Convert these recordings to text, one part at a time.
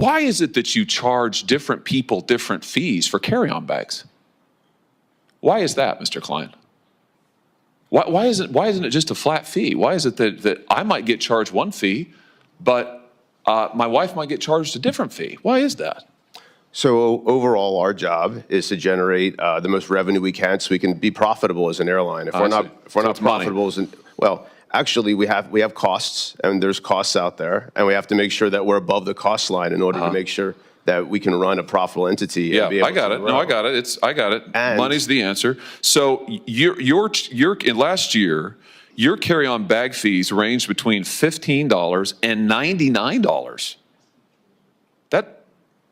Why is it that you charge different people different fees for carry-on bags? Why is that, Mr. Klein? Why isn't it just a flat fee? Why is it that I might get charged one fee, but my wife might get charged a different fee? Why is that? So overall, our job is to generate the most revenue we can, so we can be profitable as an airline. If we're not profitable, well, actually, we have costs, and there's costs out there, and we have to make sure that we're above the cost line in order to make sure that we can run a profitable entity. Yeah, I got it. No, I got it. I got it. And money's the answer. So in last year, your carry-on bag fees ranged between $15 and $99.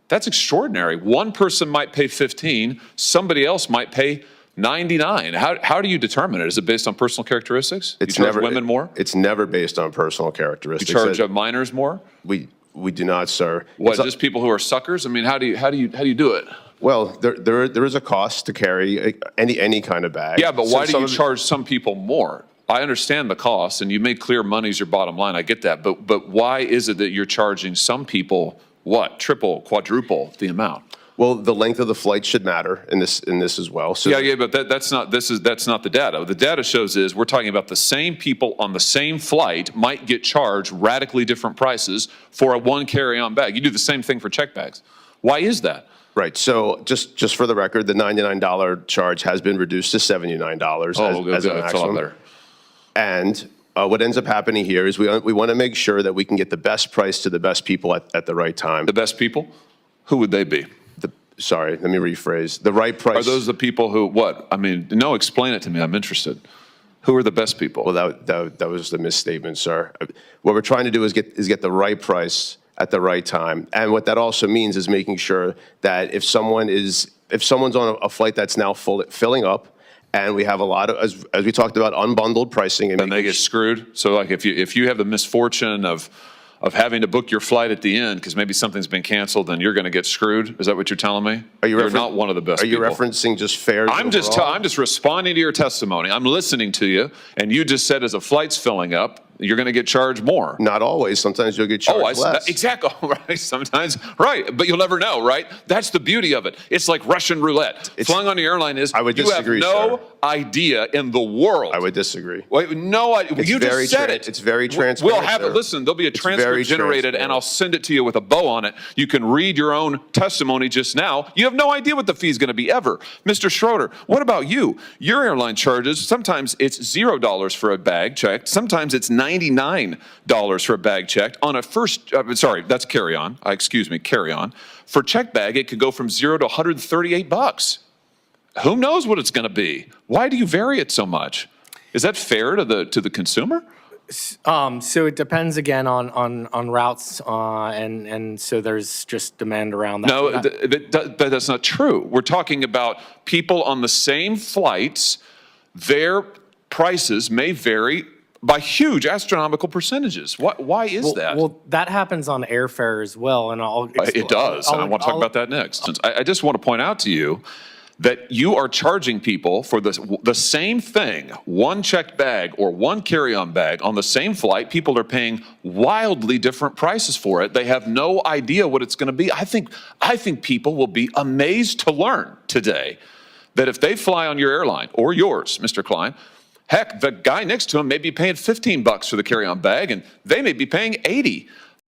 That's extraordinary. One person might pay 15, somebody else might pay 99. How do you determine it? Is it based on personal characteristics? It's you charge never women more? It's never based on personal characteristics. You charge minors more? We do not, sir. What, just people who are suckers? I mean, how do you do it? Well, there is a cost to carry any kind of bag. Yeah, but why do you charge some people more? I understand the cost, and you made clear money's your bottom line. I get that, but why is it that you're charging some people what, triple, quadruple the amount? Well, the length of the flight should matter in this as well. So yeah, but that's not the data. The data shows is we're talking about the same people on the same flight might get charged radically different prices for a one carry-on bag. You do the same thing for check bags. Why is that? Right. So just for the record, the $99 charge has been reduced to $79 as a maximum. And what ends up happening here is we want to make sure that we can get the best price to the best people at the right time. The best people? Who would they be? Sorry, let me rephrase. The right price. Are those the people who, what? I mean, no, explain it to me. I'm interested. Who are the best people? Well, that was the misstatement, sir. What we're trying to do is get the right price at the right time. And what that also means is making sure that if someone's on a flight that's now filling up, and we have a lot of, as we talked about, unbundled pricing. And they get screwed? So like if you have the misfortune of having to book your flight at the end because maybe something's been canceled, then you're going to get screwed. Is that what you're telling me? You're not one of the best people. Are you referencing just fares? I'm just responding to your testimony. I'm listening to you, and you just said as a flight's filling up, you're going to get charged more. Not always. Sometimes you'll get charged less. Exactly. Right. Sometimes. Right. But you'll never know. Right. That's the beauty of it. It's like Russian roulette. Flying on the airline is. I would disagree, you have no idea in the world. I would disagree. Wait, no. You just said it. It's very transparent. We'll have it. Listen, there'll be a transcript generated, and I'll send it to you with a bow on it. You can read your own testimony just now. You have no idea what the fee is going to be ever. Mr. Schroeder, what about you? Your airline charges, sometimes it's $0 for a bag checked. Sometimes it's $99 for a bag checked. On a sorry, that's carry-on. Excuse me, carry-on. For check bag, it could go from $0 to $138. Who knows what it's going to be? Why do you vary it so much? Is that fair to the consumer? So it depends again on routes, and so there's just demand around that. No, that's not true. We're talking about people on the same flights. Their prices may vary by huge astronomical percentages. Why is that? Well, that happens on airfare as well, and it does. I want to talk about that next. I just want to point out to you that you are charging people for the same thing, one checked bag or one carry-on bag on the same flight. People are paying wildly different prices for it. They have no idea what it's going to be. I think people will be amazed to learn today that if they fly on your airline or yours, Mr. Klein, heck, the guy next to him may be paying $15 for the carry-on bag, and they may be paying $80.